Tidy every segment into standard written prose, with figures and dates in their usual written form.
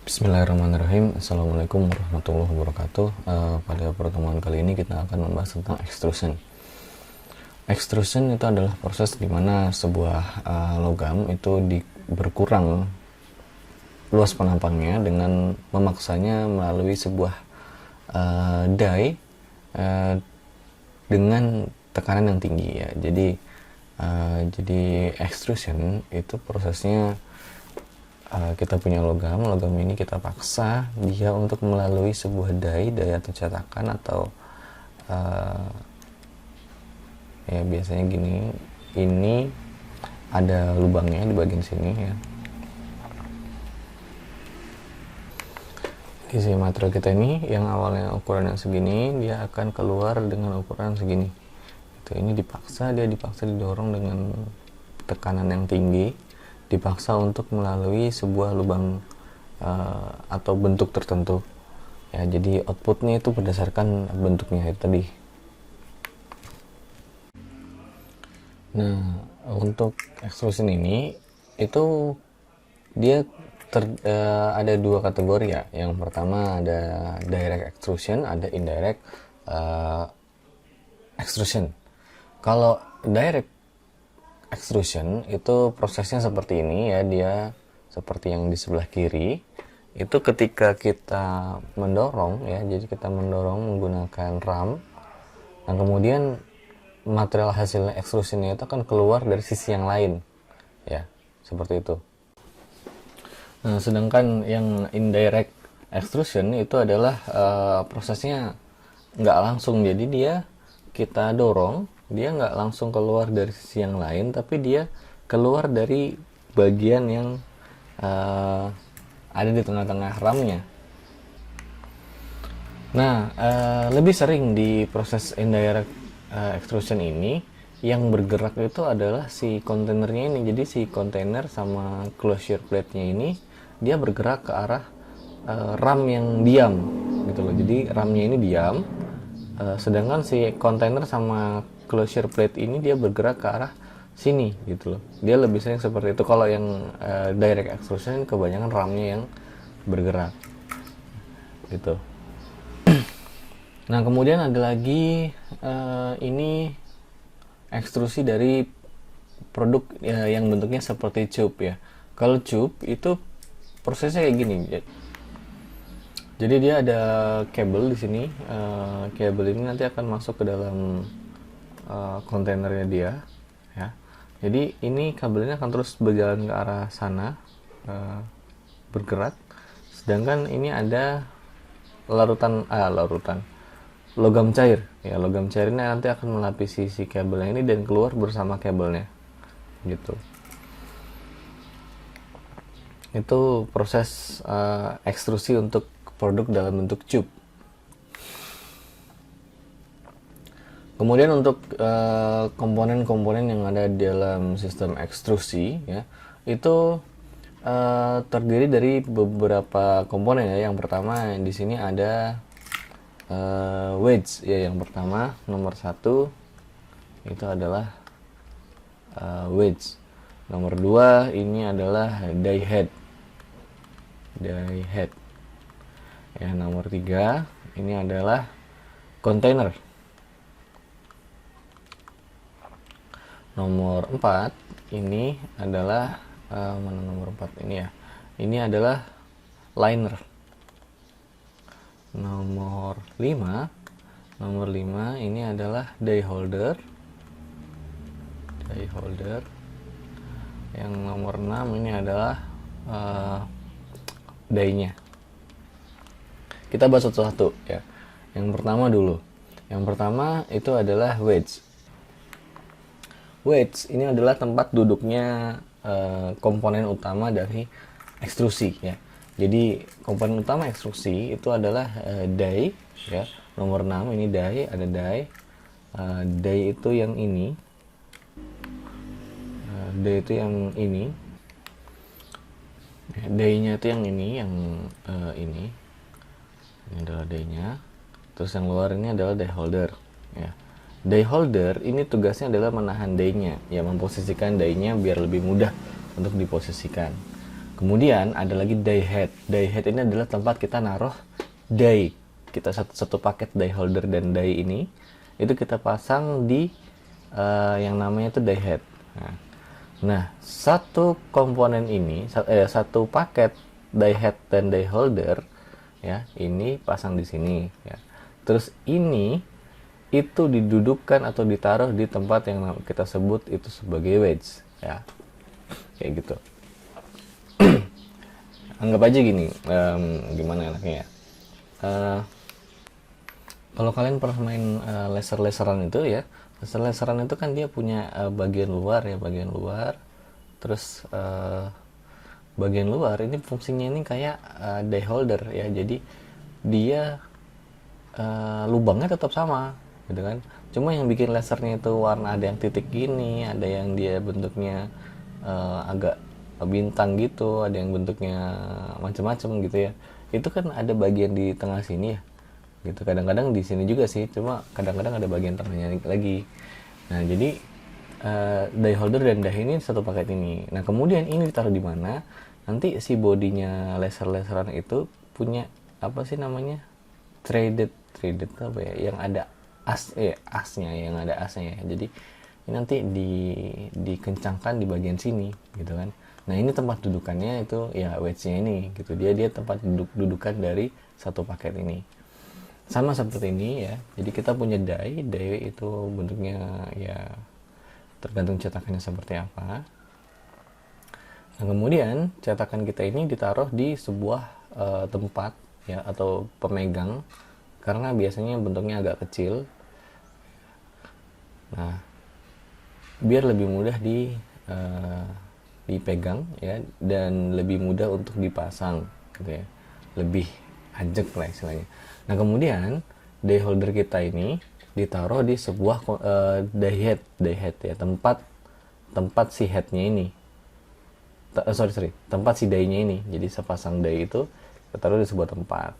Bismillahirrahmanirrahim. Assalamualaikum warahmatullahi wabarakatuh. Pada pertemuan kali ini kita akan membahas tentang extrusion. Extrusion itu adalah proses di mana sebuah logam itu berkurang luas penampangnya dengan memaksanya melalui sebuah die dengan tekanan yang tinggi ya. Jadi extrusion itu prosesnya kita punya logam ini kita paksa dia untuk melalui sebuah die atau cetakan atau ya biasanya gini, ini ada lubangnya di bagian sini ya. Isi material kita ini yang awalnya ukuran yang segini, dia akan keluar dengan ukuran segini. Ini dipaksa didorong dengan tekanan yang tinggi, dipaksa untuk melalui sebuah lubang atau bentuk tertentu ya. Jadi outputnya itu berdasarkan bentuknya itu tadi. Nah, untuk extrusion ini itu dia ada dua kategori ya. Yang pertama ada direct extrusion, ada indirect extrusion. Kalau direct extrusion itu prosesnya seperti ini ya, dia seperti yang di sebelah kiri. Itu ketika kita mendorong ya, jadi kita mendorong menggunakan ram, dan kemudian material hasil extrusionnya itu akan keluar dari sisi yang lain ya, seperti itu. Nah, sedangkan yang indirect extrusion itu adalah prosesnya nggak langsung, jadi dia kita dorong, dia nggak langsung keluar dari sisi yang lain, tapi dia keluar dari bagian yang ada di tengah-tengah ramnya. Nah, lebih sering di proses indirect extrusion ini yang bergerak itu adalah si kontainernya ini. Jadi si kontainer sama closure plate-nya ini dia bergerak ke arah ram yang diam gitu loh. Jadi ramnya ini diam, sedangkan si kontainer sama closure plate ini dia bergerak ke arah sini gitu loh. Dia lebih sering seperti itu. Kalau yang direct extrusion kebanyakan ramnya yang bergerak gitu. Nah, kemudian ada lagi ini ekstrusi dari produk yang bentuknya seperti tube ya. Kalau tube itu prosesnya kayak gini. Jadi dia ada kabel di sini. Kabel ini nanti akan masuk ke dalam kontainernya dia ya. Jadi ini kabelnya akan terus berjalan ke arah sana, bergerak. Sedangkan ini ada larutan logam cair ya. Logam cair ini nanti akan melapisi si kabelnya ini dan keluar bersama kabelnya gitu. Itu proses ekstrusi untuk produk dalam bentuk tube. Kemudian untuk komponen-komponen yang ada di dalam sistem ekstrusi ya, itu terdiri dari beberapa komponen ya. Yang pertama di sini ada wedge ya. Yang pertama nomor 1 itu adalah wedge. Nomor 2 ini adalah die head ya. Nomor 3 ini adalah container. Nomor 4 ini adalah mana nomor 4 ini ya, ini adalah liner. Nomor 5 ini adalah die holder. Yang nomor 6 ini adalah die-nya. Kita bahas satu-satu ya. Yang pertama dulu. Yang pertama itu adalah wedge. Wedge ini adalah tempat duduknya komponen utama dari ekstrusi ya. Jadi komponen utama ekstrusi itu adalah die ya. Nomor 6 ini die, ada die. Die itu yang ini. Die itu yang ini. Die-nya itu yang ini, yang ini. Ini adalah die-nya. Terus yang luar ini adalah die holder ya. Die holder ini tugasnya adalah menahan die-nya ya, memposisikan die-nya biar lebih mudah untuk diposisikan. Kemudian ada lagi die head. Die head ini adalah tempat kita naruh die. Kita satu paket die holder dan die ini itu kita pasang di yang namanya itu die head. Nah, satu komponen ini, satu paket die head dan die holder, ya, ini pasang di sini, ya. Terus ini itu didudukkan atau ditaruh di tempat yang kita sebut itu sebagai wedge, ya, kayak gitu. Anggap aja gini, gimana enaknya ya? Kalau kalian pernah main laser-laseran itu ya, laser-laseran itu kan dia punya bagian luar ya, bagian luar. Terus bagian luar ini fungsinya ini kayak die holder ya. Jadi dia lubangnya tetap sama, gitu kan. Cuma yang bikin lasernya itu warna, ada yang titik gini, ada yang dia bentuknya agak bintang gitu, ada yang bentuknya macam-macam gitu ya. Itu kan ada bagian di tengah sini ya, gitu. Kadang-kadang di sini juga sih, cuma kadang-kadang ada bagian tengahnya lagi. Nah, jadi die holder dan die ini satu paket ini. Nah, kemudian ini ditaruh di mana? Nanti si bodinya laser-laseran itu punya apa sih namanya? Threaded apa ya? Yang ada asnya, yang ada asnya ya. Jadi ini nanti dikencangkan di bagian sini, gitu kan. Nah, ini tempat dudukannya itu ya wedge-nya ini, gitu. Dia tempat dudukan dari satu paket ini. Sama seperti ini ya. Jadi kita punya die itu bentuknya ya tergantung cetakannya seperti apa. Nah, kemudian cetakan kita ini ditaruh di sebuah tempat ya, atau pemegang, karena biasanya bentuknya agak kecil. Nah, biar lebih mudah dipegang ya, dan lebih mudah untuk dipasang gitu ya, lebih ajek lah istilahnya. Nah, kemudian die holder kita ini ditaruh di sebuah die head ya, tempat si headnya ini, tempat si die-nya ini. Jadi sepasang die itu ditaruh di sebuah tempat.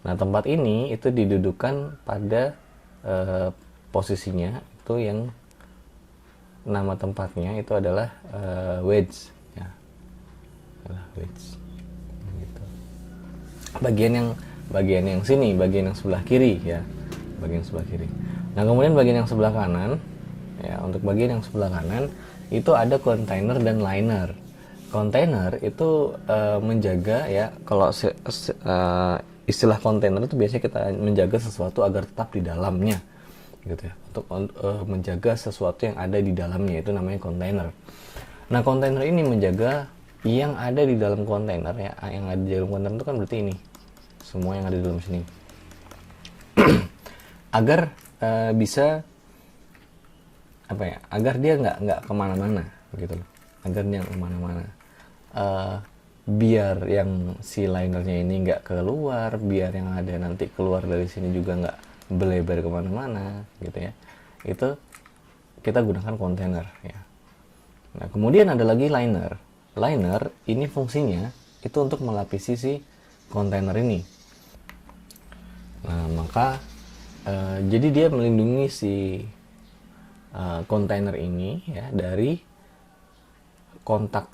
Nah, tempat ini itu didudukan pada posisinya itu yang nama tempatnya itu adalah wedge ya, adalah wedge gitu. Bagian yang sini, bagian yang sebelah kiri ya, bagian sebelah kiri. Nah, kemudian bagian yang sebelah kanan ya, untuk bagian yang sebelah kanan itu ada container dan liner. Container itu menjaga ya, kalau istilah container itu biasanya kita menjaga sesuatu agar tetap di dalamnya, gitu ya, untuk menjaga sesuatu yang ada di dalamnya, itu namanya container. Nah, container ini menjaga yang ada di dalam kontainer ya, yang ada di dalam kontainer itu kan berarti ini semua yang ada di dalam sini agar bisa apa ya, agar dia nggak kemana-mana gitu loh, agar dia nggak kemana-mana, biar yang si linernya ini nggak keluar, biar yang ada nanti keluar dari sini juga nggak belebar kemana-mana gitu ya. Itu kita gunakan kontainer ya. Nah, kemudian ada lagi liner. Liner ini fungsinya itu untuk melapisi si kontainer ini. Nah, maka jadi dia melindungi si kontainer ini ya dari kontak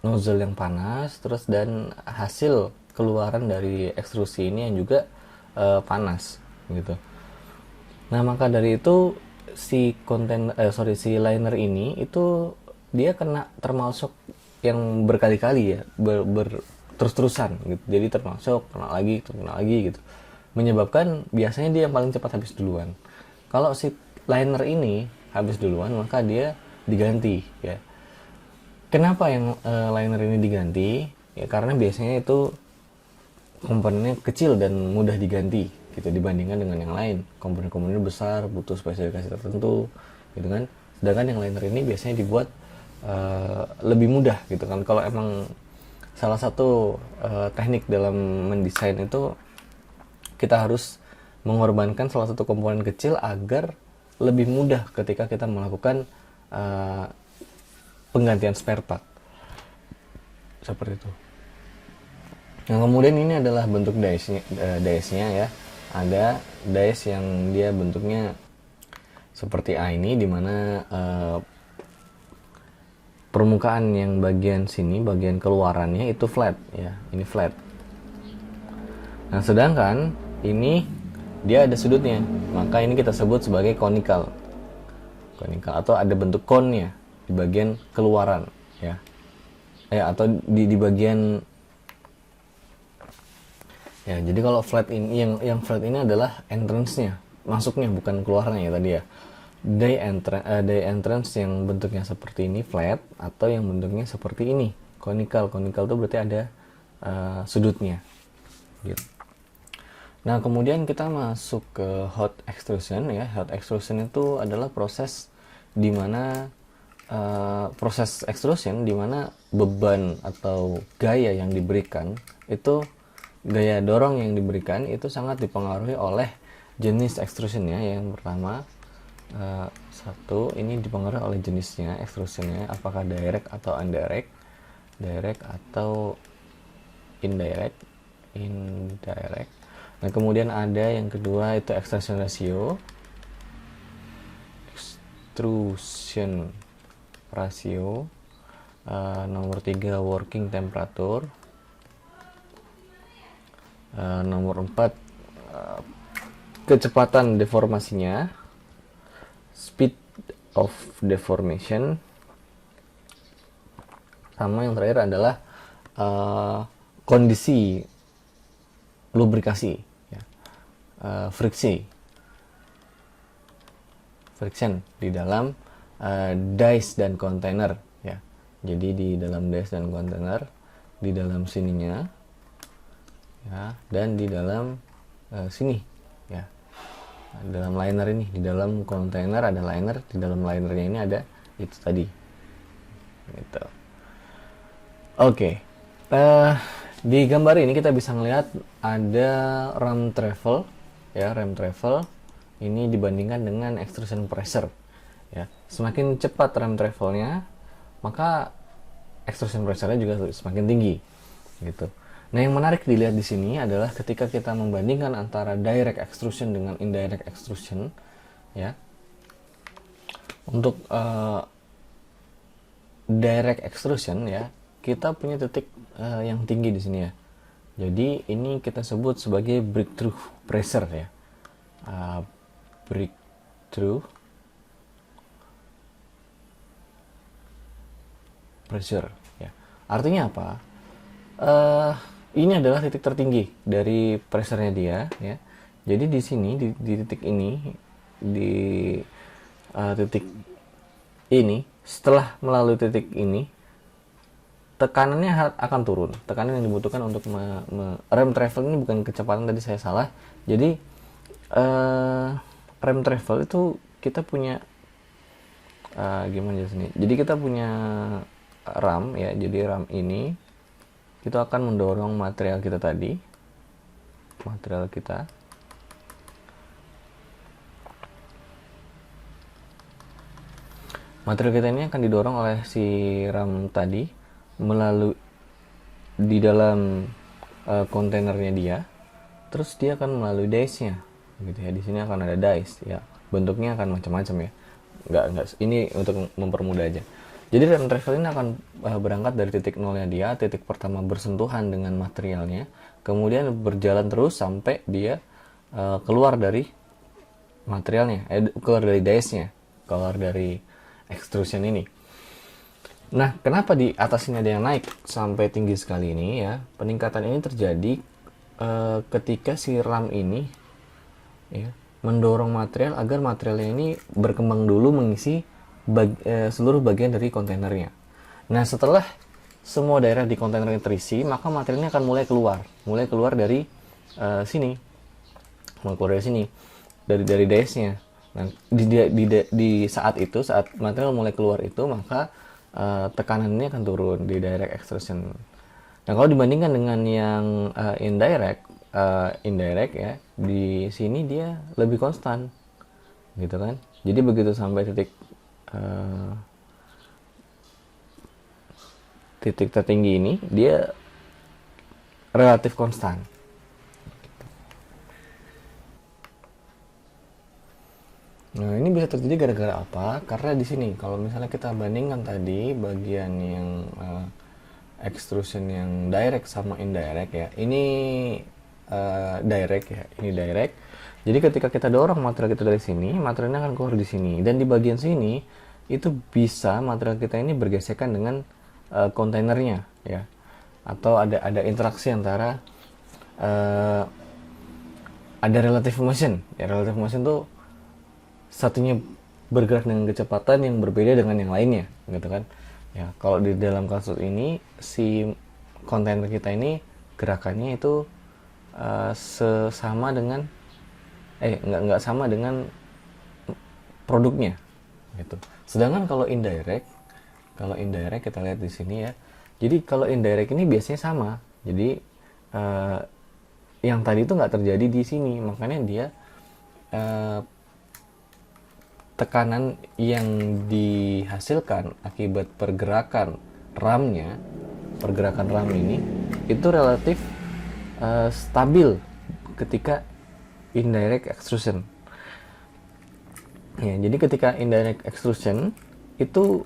nozzle yang panas, terus dan hasil keluaran dari ekstrusi ini yang juga panas gitu. Nah, maka dari itu si si liner ini itu dia kena termasuk yang berkali-kali ya, terus-terusan gitu. Jadi termasuk kena lagi gitu. Menyebabkan biasanya dia yang paling cepat habis duluan. Kalau si liner ini habis duluan, maka dia diganti ya. Kenapa yang liner ini diganti? Ya karena biasanya itu komponennya kecil dan mudah diganti gitu dibandingkan dengan yang lain. Komponen-komponennya besar, butuh spesifikasi tertentu gitu kan. Sedangkan yang liner ini biasanya dibuat lebih mudah gitu kan. Kalau emang salah satu teknik dalam mendesain itu kita harus mengorbankan salah satu komponen kecil agar lebih mudah ketika kita melakukan penggantian spare part seperti itu. Nah, kemudian ini adalah bentuk dice-nya ya. Ada dice yang dia bentuknya seperti A ini, dimana permukaan yang bagian sini, bagian keluarannya itu flat ya, ini flat. Nah, sedangkan ini dia ada sudutnya, maka ini kita sebut sebagai conical. Conical atau ada bentuk konnya di bagian keluaran ya. Atau di bagian ya. Jadi kalau flat ini yang flat ini adalah entrance-nya, masuknya bukan keluarnya ya tadi ya. Day entrance yang bentuknya seperti ini flat atau yang bentuknya seperti ini conical. Conical itu berarti ada sudutnya gitu. Nah, kemudian kita masuk ke hot extrusion ya. Hot extrusion itu adalah proses di mana proses extrusion di mana beban atau gaya yang diberikan itu, gaya dorong yang diberikan itu sangat dipengaruhi oleh jenis extrusionnya. Yang pertama, satu, ini dipengaruhi oleh jenisnya extrusionnya, apakah direct atau indirect, direct atau indirect. Nah, kemudian ada yang kedua itu extrusion ratio. Nomor 3 working temperature. Nomor 4 kecepatan deformasinya, speed of deformation. Sama yang terakhir adalah kondisi lubrikasi ya. Friction di dalam dies dan kontainer ya. Jadi di dalam dies dan kontainer, di dalam sininya ya, dan di dalam sini ya, di dalam liner ini, di dalam kontainer ada liner, di dalam linernya ini ada itu tadi gitu. Oke. Di gambar ini kita bisa melihat ada ram travel ya. Ram travel ini dibandingkan dengan extrusion pressure ya. Semakin cepat ram travelnya, maka extrusion pressure-nya juga semakin tinggi gitu. Nah, yang menarik dilihat di sini adalah ketika kita membandingkan antara direct extrusion dengan indirect extrusion ya. Untuk direct extrusion ya, kita punya titik yang tinggi di sini ya. Jadi ini kita sebut sebagai breakthrough pressure ya. Breakthrough pressure ya. Artinya apa? Ini adalah titik tertinggi dari pressure-nya dia ya. Jadi di sini di titik ini, di titik ini, setelah melalui titik ini tekanannya akan turun. Tekanan yang dibutuhkan untuk rem travel ini bukan kecepatan, tadi saya salah. Jadi rem travel itu kita punya gimana sini? Jadi kita punya ram ya. Jadi ram ini itu akan mendorong material kita tadi. Material kita ini akan didorong oleh si ram tadi melalui di dalam kontainernya dia, terus dia akan melalui dies-nya gitu ya. Di sini akan ada dies ya, bentuknya akan macam-macam ya, nggak ini untuk mempermudah aja. Jadi rem travel ini akan berangkat dari titik nolnya dia, titik pertama bersentuhan dengan materialnya, kemudian berjalan terus sampai dia keluar dari materialnya, keluar dari dies-nya, keluar dari extrusion ini. Nah, kenapa di atas ini ada yang naik sampai tinggi sekali ini ya? Peningkatan ini terjadi ketika si ram ini ya, mendorong material agar materialnya ini berkembang dulu mengisi seluruh bagian dari kontainernya. Nah, setelah semua daerah di kontainer ini terisi, maka materialnya akan mulai keluar dari sini, dari dies-nya. Nah, di saat itu, saat material mulai keluar itu, maka tekanannya akan turun di direct extrusion. Nah, kalau dibandingkan dengan yang indirect ya, di sini dia lebih konstan gitu kan. Jadi begitu sampai titik tertinggi ini, dia relatif konstan. Nah, ini bisa terjadi gara-gara apa? Karena di sini kalau misalnya kita bandingkan tadi bagian yang extrusion yang direct sama indirect ya. Ini direct ya, ini direct. Jadi ketika kita dorong material kita dari sini, materialnya akan keluar di sini. Dan di bagian sini itu bisa material kita ini bergesekan dengan kontainernya ya. Atau ada interaksi antara uh, ada relative motion. Ya, relative motion tuh satunya bergerak dengan kecepatan yang berbeda dengan yang lainnya, gitu kan? Ya, kalau di dalam kasus ini si kontainer kita ini gerakannya itu sesama dengan nggak sama dengan produknya, gitu. Sedangkan kalau indirect kita lihat di sini ya. Jadi kalau indirect ini biasanya sama. Jadi yang tadi itu nggak terjadi di sini, makanya dia tekanan yang dihasilkan akibat pergerakan ram ini itu relatif stabil ketika indirect extrusion. Ya, jadi ketika indirect extrusion itu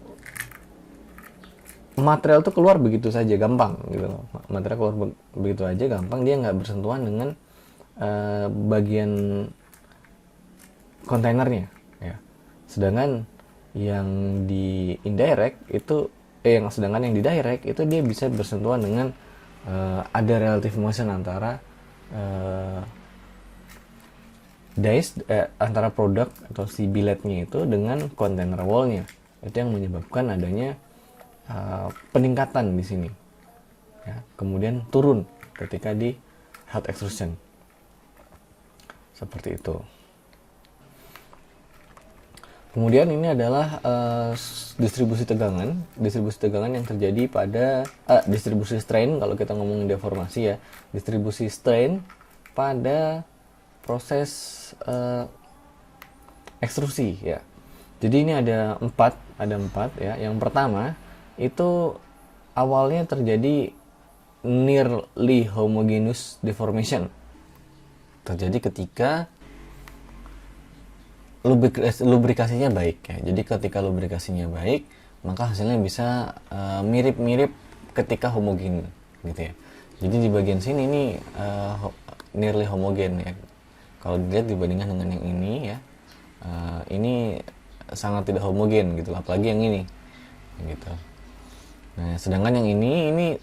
material tuh keluar begitu saja gampang gitu loh. Material keluar begitu aja gampang, dia nggak bersentuhan dengan bagian kontainernya ya. Sedangkan yang di indirect itu sedangkan yang di direct itu dia bisa bersentuhan dengan ada relative motion antara antara produk atau si billetnya itu dengan container wallnya. Itu yang menyebabkan adanya peningkatan di sini ya, kemudian turun ketika di hot extrusion seperti itu. Kemudian ini adalah distribusi tegangan yang terjadi pada distribusi strain. Kalau kita ngomongin deformasi ya, distribusi strain pada proses ekstrusi ya. Jadi ini ada empat ya. Yang pertama itu awalnya terjadi nearly homogeneous deformation. Terjadi ketika lubrikasinya baik ya. Jadi ketika lubrikasinya baik, maka hasilnya bisa mirip-mirip ketika homogen gitu ya. Jadi di bagian sini ini nearly homogen ya. Kalau dilihat dibandingkan dengan yang ini ya, ini sangat tidak homogen gitu, apalagi yang ini gitu. Nah, sedangkan yang ini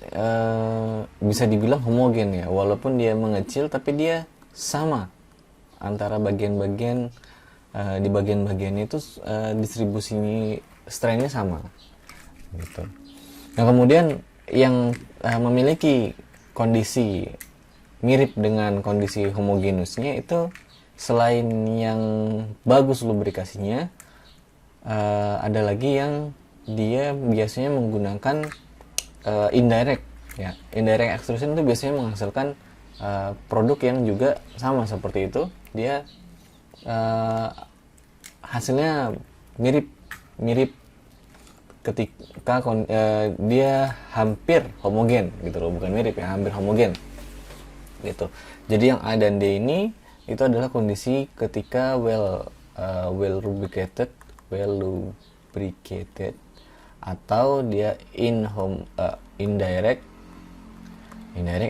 bisa dibilang homogen ya, walaupun dia mengecil tapi dia sama antara bagian-bagian di bagian-bagian itu distribusi strainnya sama gitu. Nah, kemudian yang memiliki kondisi mirip dengan kondisi homogenusnya itu selain yang bagus lubrikasinya, ada lagi yang dia biasanya menggunakan indirect ya. Indirect extrusion itu biasanya menghasilkan produk yang juga sama seperti itu. Dia hasilnya mirip ketika dia hampir homogen gitu loh, bukan mirip ya, hampir homogen gitu. Jadi yang A dan D ini itu adalah kondisi ketika well lubricated atau dia indirect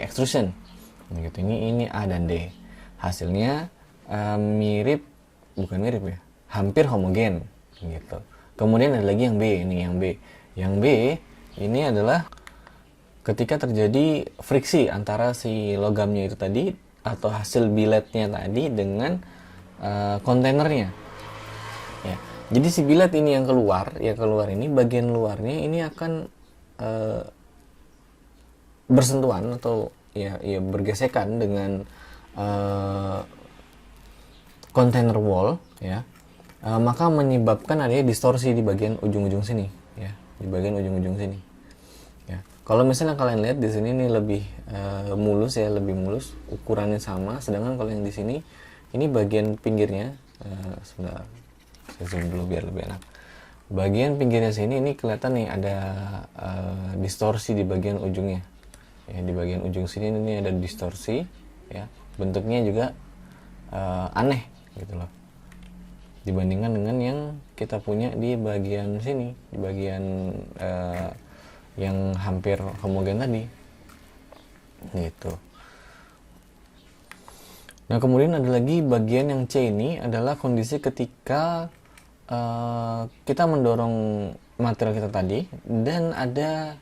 extrusion gitu. Ini A dan D. Hasilnya bukan mirip ya, hampir homogen gitu. Kemudian ada lagi yang B, ini yang B ini adalah ketika terjadi friksi antara si logamnya itu tadi atau hasil billetnya tadi dengan kontainernya ya. Jadi si billet ini yang keluar ini bagian luarnya ini akan bersentuhan atau ya bergesekan dengan container wall ya, maka menyebabkan adanya distorsi di bagian ujung-ujung sini ya, di bagian ujung-ujung sini ya. Kalau misalnya kalian lihat di sini ini lebih mulus ya, lebih mulus, ukurannya sama, sedangkan kalau yang di sini ini bagian pinggirnya sebentar saya zoom dulu biar lebih enak. Bagian pinggirnya sini ini kelihatan nih ada distorsi di bagian ujungnya ya, di bagian ujung sini ini ada distorsi ya, bentuknya juga aneh gitu loh. dibandingkan dengan yang kita punya di bagian sini, di bagian yang hampir homogen tadi gitu. Nah, kemudian ada lagi bagian yang C, ini adalah kondisi ketika kita mendorong material kita tadi, dan ada,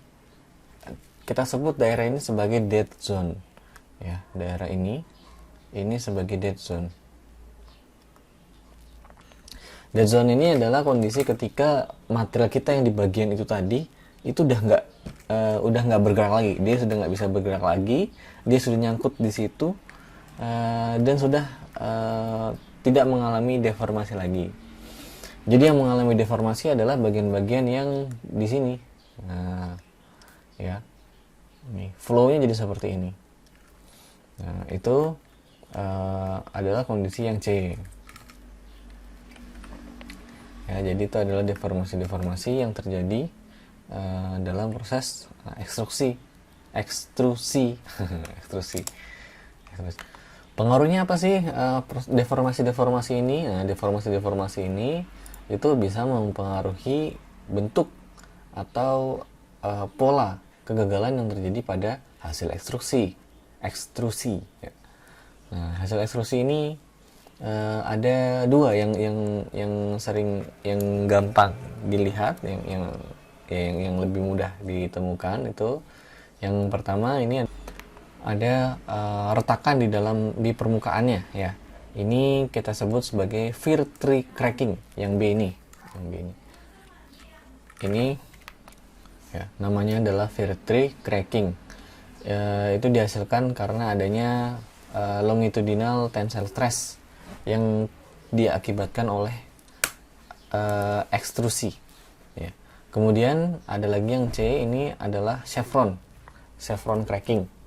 kita sebut daerah ini sebagai dead zone ya, daerah ini sebagai dead zone. Dead zone ini adalah kondisi ketika material kita yang di bagian itu tadi itu udah nggak bergerak lagi, dia sudah nggak bisa bergerak lagi, dia sudah nyangkut di situ, dan sudah tidak mengalami deformasi lagi. Jadi yang mengalami deformasi adalah bagian-bagian yang di sini. Nah, ya, ini flow-nya jadi seperti ini. Nah, itu adalah kondisi yang C. Ya, jadi itu adalah deformasi-deformasi yang terjadi dalam proses ekstrusi. Pengaruhnya apa sih deformasi-deformasi ini? Nah, deformasi-deformasi ini itu bisa mempengaruhi bentuk atau pola kegagalan yang terjadi pada hasil ekstrusi. Ya. Nah, hasil ekstrusi ini ada dua yang sering, yang gampang dilihat, yang lebih mudah ditemukan. Itu yang pertama, ini ada retakan di permukaannya ya. Ini kita sebut sebagai fir tree cracking, yang B ini, ini ya, namanya adalah fir tree cracking. Itu dihasilkan karena adanya longitudinal tensile stress yang diakibatkan oleh ekstrusi ya. Kemudian ada lagi yang C, ini adalah chevron cracking.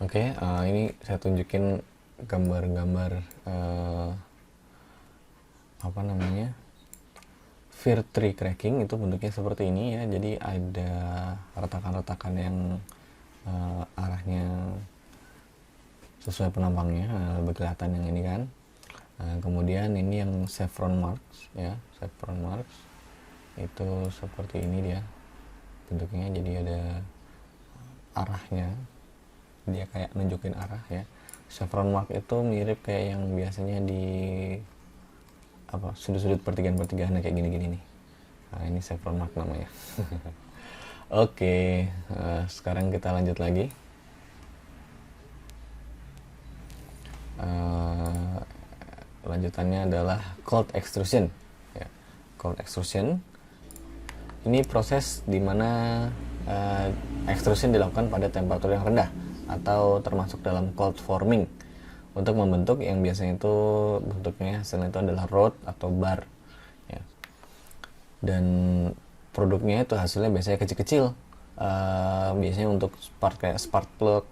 Oke, ini saya tunjukin gambar-gambar apa namanya, fir tree cracking. Itu bentuknya seperti ini ya, jadi ada retakan-retakan yang arahnya sesuai penampangnya, lebih kelihatan yang ini kan. Kemudian ini yang chevron marks ya, chevron marks itu seperti ini dia bentuknya, jadi ada arahnya, dia kayak nunjukin arah ya. Chevron mark itu mirip kayak yang biasanya di sudut-sudut pertigaan-pertigaan kayak gini-gini nih. Nah, ini chevron mark namanya. Oke, sekarang kita lanjut lagi. Lanjutannya adalah cold extrusion ya. Cold extrusion ini proses dimana extrusion dilakukan pada temperatur yang rendah atau termasuk dalam cold forming untuk membentuk yang biasanya itu bentuknya hasilnya itu adalah rod atau bar ya. Dan produknya itu hasilnya biasanya kecil-kecil, biasanya untuk kayak spark plug,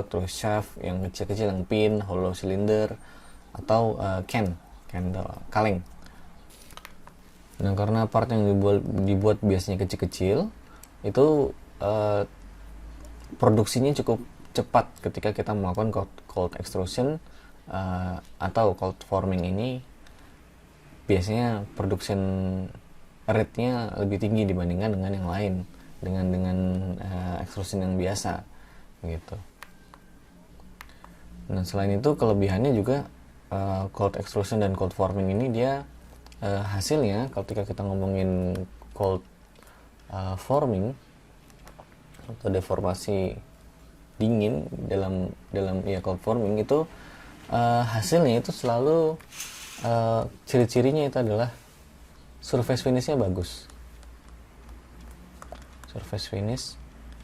terus shaft yang kecil-kecil, yang pin, hollow cylinder, atau kaleng. Nah, karena part yang dibuat biasanya kecil-kecil, itu produksinya cukup cepat ketika kita melakukan cold extrusion atau cold forming ini. Biasanya production rate-nya lebih tinggi dibandingkan dengan yang lain, dengan extrusion yang biasa gitu. Nah, selain itu kelebihannya juga cold extrusion dan cold forming ini dia hasilnya ketika kita ngomongin cold forming atau deformasi dingin dalam ya cold forming itu hasilnya itu selalu ciri-cirinya itu adalah surface finishnya bagus. Surface finish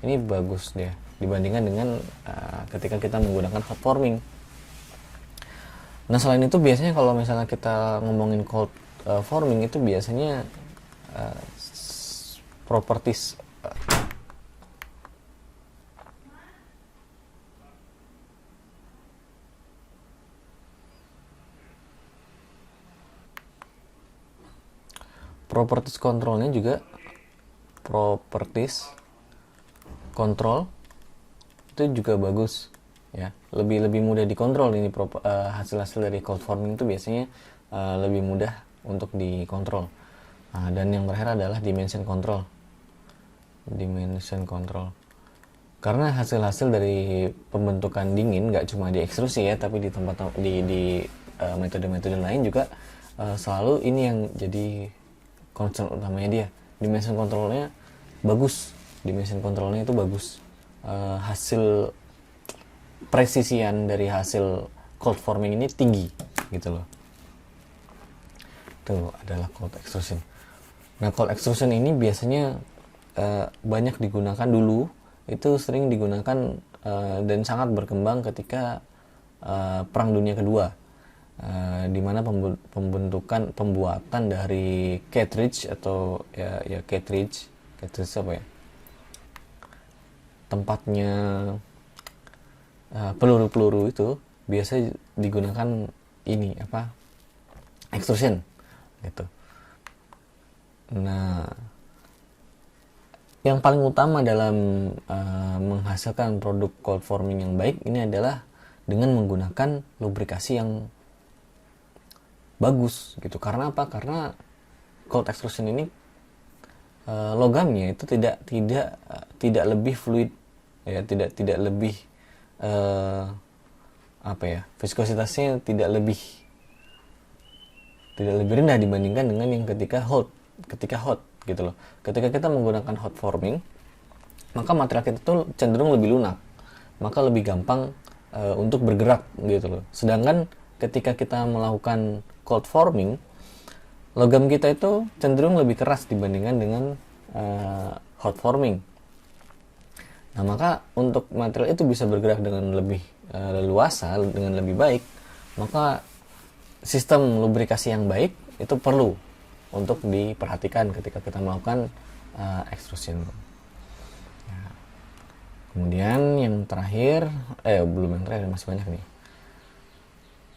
ini bagus dia dibandingkan dengan ketika kita menggunakan hot forming. Nah, selain itu biasanya kalau misalnya kita ngomongin cold forming itu biasanya properties kontrolnya juga, properties kontrol itu juga bagus ya, lebih mudah dikontrol ini hasil-hasil dari cold forming itu biasanya lebih mudah untuk dikontrol. Dan yang terakhir adalah dimension control. Karena hasil-hasil dari pembentukan dingin nggak cuma di ekstrusi ya, tapi di tempat di metode-metode lain juga selalu ini yang jadi concern utamanya dia. Dimension controlnya itu bagus. Hasil presisian dari hasil cold forming ini tinggi gitu loh. Itu adalah cold extrusion. Nah, cold extrusion ini biasanya banyak digunakan dulu, itu sering digunakan dan sangat berkembang ketika Perang Dunia Kedua, di mana pembuatan dari cartridge atau ya cartridge apa ya, tempatnya peluru-peluru itu biasa digunakan ini apa, extrusion gitu. Nah, yang paling utama dalam menghasilkan produk cold forming yang baik ini adalah dengan menggunakan lubrikasi yang bagus gitu. Karena apa? Karena cold extrusion ini logamnya itu tidak lebih fluid ya, tidak lebih viskositasnya tidak lebih rendah dibandingkan dengan yang ketika hot gitu loh. Ketika kita menggunakan hot forming, maka material kita tuh cenderung lebih lunak, maka lebih gampang untuk bergerak gitu loh. Sedangkan ketika kita melakukan cold forming, logam kita itu cenderung lebih keras dibandingkan dengan hot forming. Nah, maka untuk material itu bisa bergerak dengan lebih leluasa, dengan lebih baik, maka sistem lubrikasi yang baik itu perlu untuk diperhatikan ketika kita melakukan extrusion. Ya. Kemudian yang terakhir, belum yang terakhir, masih banyak nih.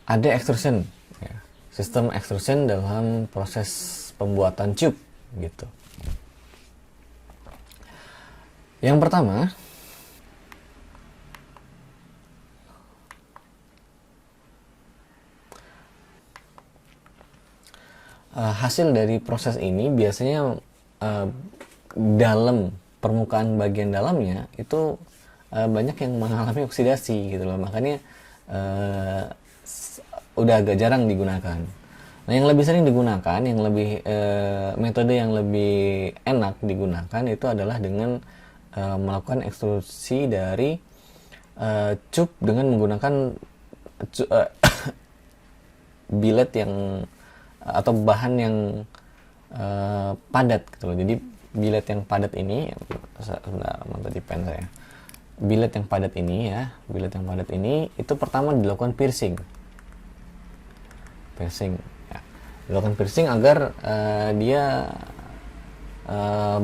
Ada extrusion, ya. Sistem extrusion dalam proses pembuatan tube gitu. Yang pertama, hasil dari proses ini biasanya dalam permukaan bagian dalamnya itu banyak yang mengalami oksidasi gitu loh. Makanya udah agak jarang digunakan. Nah, yang lebih sering digunakan, yang lebih metode yang lebih enak digunakan itu adalah dengan melakukan ekstrusi dari tube dengan menggunakan billet yang atau bahan yang padat gitu loh. Jadi billet yang padat ini, sebentar tadi pen saya. Billet yang padat ini itu pertama dilakukan piercing. Ya. Dilakukan piercing agar dia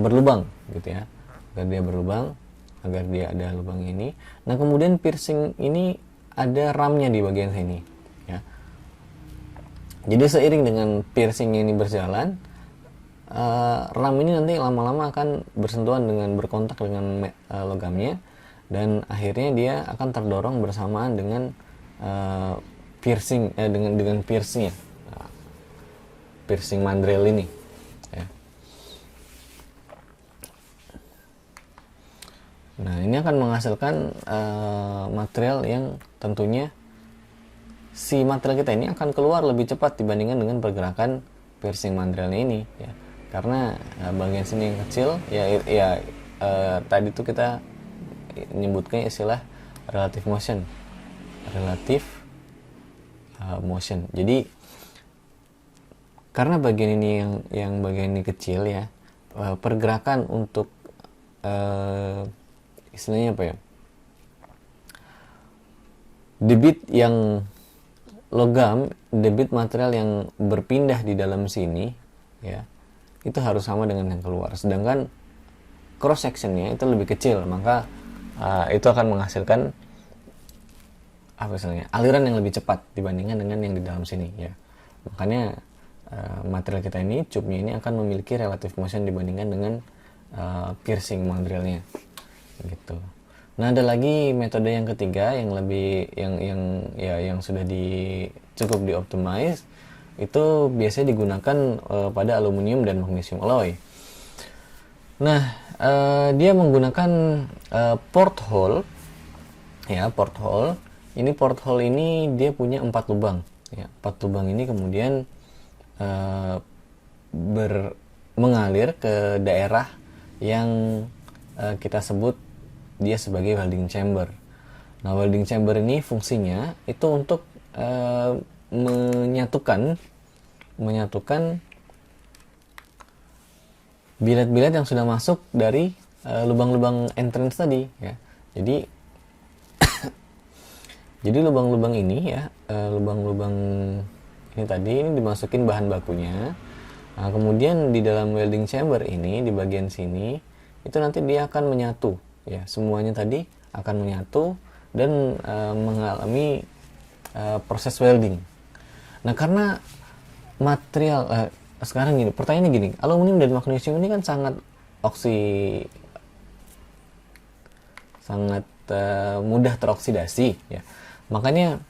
berlubang gitu ya. Agar dia ada lubang ini. Nah, kemudian piercing ini ada ramnya di bagian sini ya. Jadi seiring dengan piercing ini berjalan, ram ini nanti lama-lama akan berkontak dengan logamnya, dan akhirnya dia akan terdorong bersamaan dengan piercing mandrel ini. Ya. Nah, ini akan menghasilkan material yang tentunya si material kita ini akan keluar lebih cepat dibandingkan dengan pergerakan piercing mandrelnya ini ya. Karena bagian sini yang kecil ya tadi itu kita menyebutkan istilah relative motion. Jadi karena bagian ini yang bagian ini kecil ya, pergerakan untuk istilahnya apa ya, debit material yang berpindah di dalam sini ya, itu harus sama dengan yang keluar. Sedangkan cross sectionnya itu lebih kecil, maka itu akan menghasilkan aliran yang lebih cepat dibandingkan dengan yang di dalam sini ya. Makanya material kita ini, tube-nya ini akan memiliki relative motion dibandingkan dengan piercing materialnya gitu. Nah, ada lagi metode yang ketiga yang lebih yang sudah cukup dioptimize, itu biasanya digunakan pada aluminium dan magnesium alloy. Nah, dia menggunakan porthole, ya, porthole. Ini porthole ini dia punya 4 lubang, ya. 4 lubang ini kemudian eh, mengalir ke daerah yang kita sebut dia sebagai welding chamber. Nah, welding chamber ini fungsinya itu untuk menyatukan bilet-bilet yang sudah masuk dari lubang-lubang entrance tadi, ya. Jadi lubang-lubang ini, ya, lubang-lubang ini tadi ini dimasukin bahan bakunya. Nah, kemudian di dalam welding chamber ini di bagian sini itu nanti dia akan menyatu, ya, semuanya tadi akan menyatu dan mengalami proses welding. Nah, karena material sekarang gini, pertanyaannya gini, aluminium dan magnesium ini kan sangat mudah teroksidasi, ya. Makanya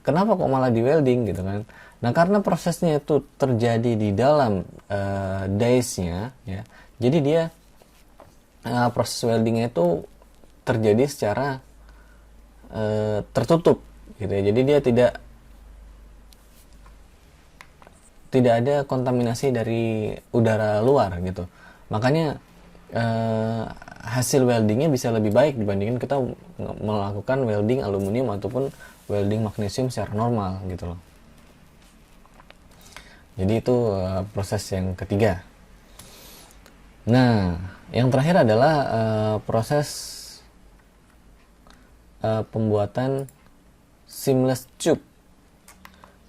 kenapa kok malah di welding gitu kan? Nah, karena prosesnya itu terjadi di dalam dice-nya, ya. Jadi dia proses weldingnya itu terjadi secara tertutup, gitu ya. Jadi dia tidak ada kontaminasi dari udara luar gitu. Makanya hasil weldingnya bisa lebih baik dibandingkan kita melakukan welding aluminium ataupun welding magnesium secara normal gitu loh. Jadi itu proses yang ketiga. Nah, yang terakhir adalah proses pembuatan seamless tube.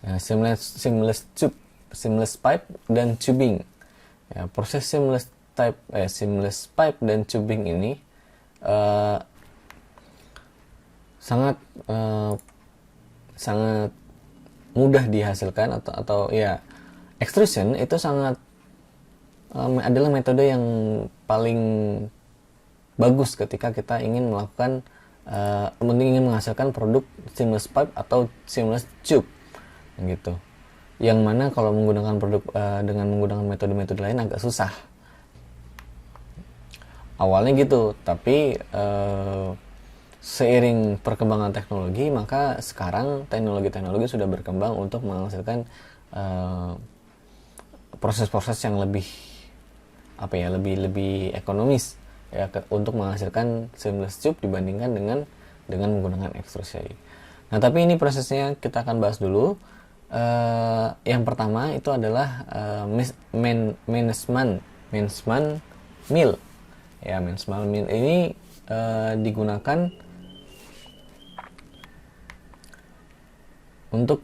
Ya, seamless pipe dan tubing. Ya, proses seamless pipe dan tubing ini sangat mudah dihasilkan atau ya, extrusion itu adalah metode yang paling bagus ketika kita ingin menghasilkan produk seamless pipe atau seamless tube gitu. Yang mana kalau menggunakan dengan menggunakan metode-metode lain agak susah. Awalnya gitu, tapi seiring perkembangan teknologi, maka sekarang teknologi sudah berkembang untuk menghasilkan proses-proses yang lebih ekonomis, ya, untuk menghasilkan seamless tube dibandingkan dengan menggunakan ekstrusi. Nah, tapi ini prosesnya kita akan bahas dulu. Yang pertama itu adalah Mannesmann mill. Ya, Mannesmann mill ini digunakan untuk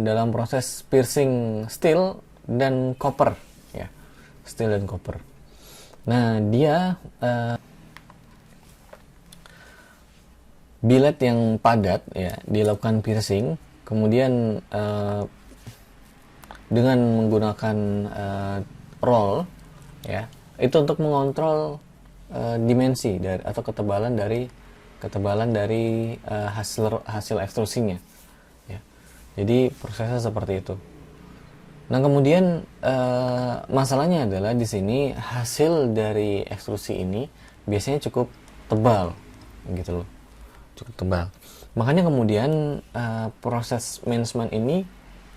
dalam proses piercing steel dan copper, ya, steel dan copper. Nah, dia bilet yang padat, ya, dilakukan piercing, kemudian dengan menggunakan roll, ya, itu untuk mengontrol dimensi atau ketebalan dari hasil ekstrusinya, ya. Jadi prosesnya seperti itu. Nah, kemudian masalahnya adalah di sini hasil dari ekstrusi ini biasanya cukup tebal, gitu loh, cukup tebal. Makanya kemudian proses Mannesmann ini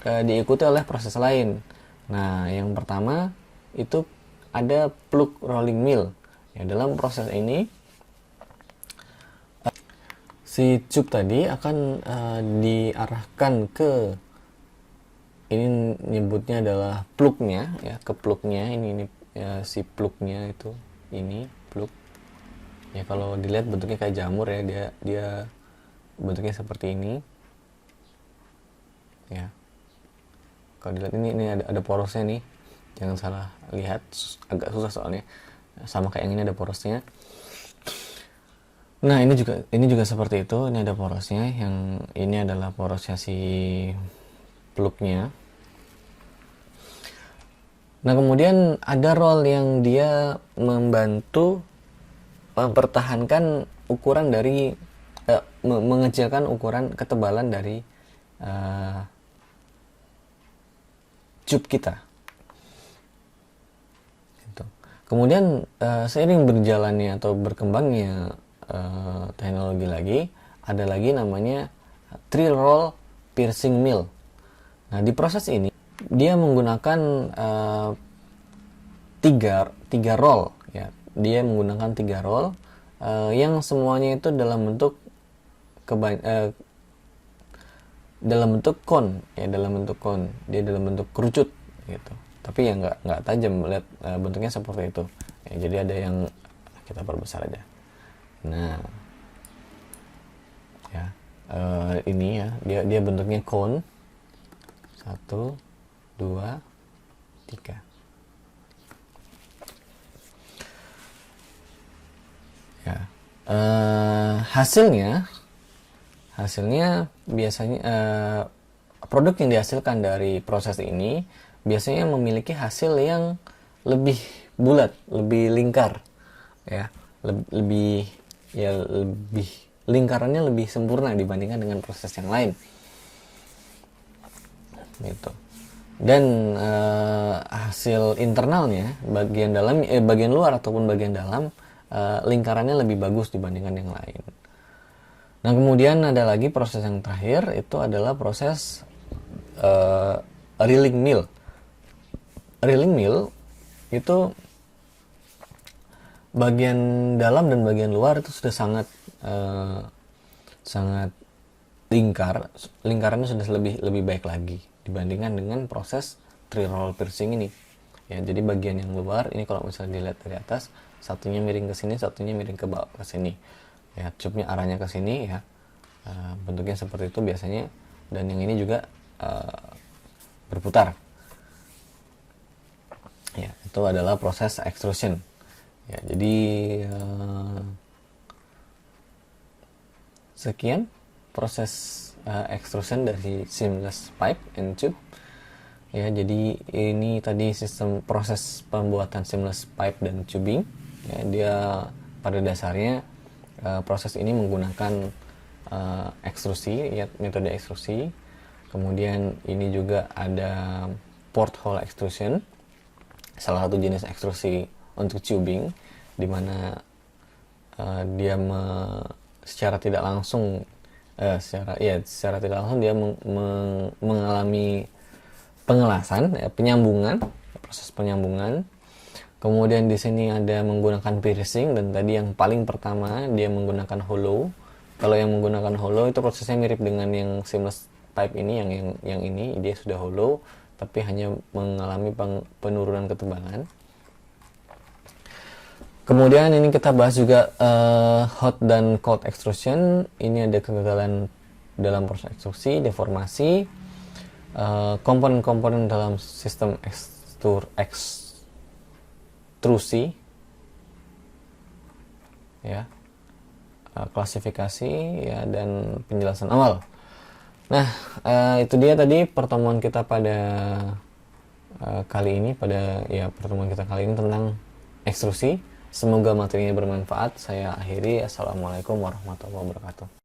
diikuti oleh proses lain. Nah, yang pertama itu ada plug rolling mill. Ya, dalam proses ini si tube tadi akan diarahkan ke, ini nyebutnya adalah plugnya, ya, ke plugnya ini ya, si plugnya itu ini plug. Ya, kalau dilihat bentuknya kayak jamur, ya, dia bentuknya seperti ini, ya. Kalau dilihat ini ada porosnya nih, jangan salah lihat, agak susah soalnya, sama kayak yang ini ada porosnya. Nah, ini juga seperti itu, ini ada porosnya, yang ini adalah porosnya si plugnya. Nah, kemudian ada roll yang dia membantu mempertahankan ukuran dari mengecilkan ukuran ketebalan dari tube kita. Gitu. Kemudian seiring berjalannya atau berkembangnya teknologi lagi, ada lagi namanya three roll piercing mill. Nah, di proses ini dia menggunakan tiga roll, ya. Dia menggunakan 3 roll yang semuanya itu dalam bentuk dalam bentuk kon, ya, dalam bentuk kon. Dia dalam bentuk kerucut gitu. Tapi ya nggak tajam, lihat bentuknya seperti itu. Ya, jadi ada yang kita perbesar aja. Nah, ya, ini ya, dia bentuknya kon. 1, 2, 3. Ya, hasilnya biasanya produk yang dihasilkan dari proses ini biasanya memiliki hasil yang lebih bulat, lebih lingkar, ya, lebih lingkarannya lebih sempurna dibandingkan dengan proses yang lain, gitu. Dan hasil internalnya, bagian luar ataupun bagian dalam, lingkarannya lebih bagus dibandingkan yang lain. Nah, kemudian ada lagi proses yang terakhir, itu adalah proses rilling mill. Rilling mill itu bagian dalam dan bagian luar itu sudah sangat lingkarannya sudah lebih baik lagi dibandingkan dengan proses three roll piercing ini. Ya, jadi bagian yang luar ini kalau misalnya dilihat dari atas, satunya miring ke sini, satunya miring ke bawah ke sini. Ya, tube-nya arahnya ke sini, ya. Bentuknya seperti itu biasanya, dan yang ini juga berputar. Ya, itu adalah proses extrusion. Ya, jadi sekian proses extrusion dari seamless pipe and tube. Ya, jadi ini tadi sistem proses pembuatan seamless pipe dan tubing. Ya, dia pada dasarnya proses ini menggunakan ekstrusi, ya, metode ekstrusi. Kemudian ini juga ada porthole extrusion, salah satu jenis ekstrusi untuk tubing, di mana dia secara tidak langsung dia mengalami pengelasan, ya, proses penyambungan. Kemudian di sini ada menggunakan piercing, dan tadi yang paling pertama dia menggunakan hollow. Kalau yang menggunakan hollow itu prosesnya mirip dengan yang seamless pipe ini, yang ini dia sudah hollow tapi hanya mengalami penurunan ketebalan. Kemudian ini kita bahas juga hot dan cold extrusion. Ini ada kegagalan dalam proses ekstrusi, deformasi, komponen-komponen dalam sistem ekstrusi, ya, klasifikasi, ya, dan penjelasan awal. Nah, itu dia tadi pertemuan kita pada pertemuan kita kali ini tentang ekstrusi. Semoga materinya bermanfaat. Saya akhiri. Assalamualaikum warahmatullahi wabarakatuh.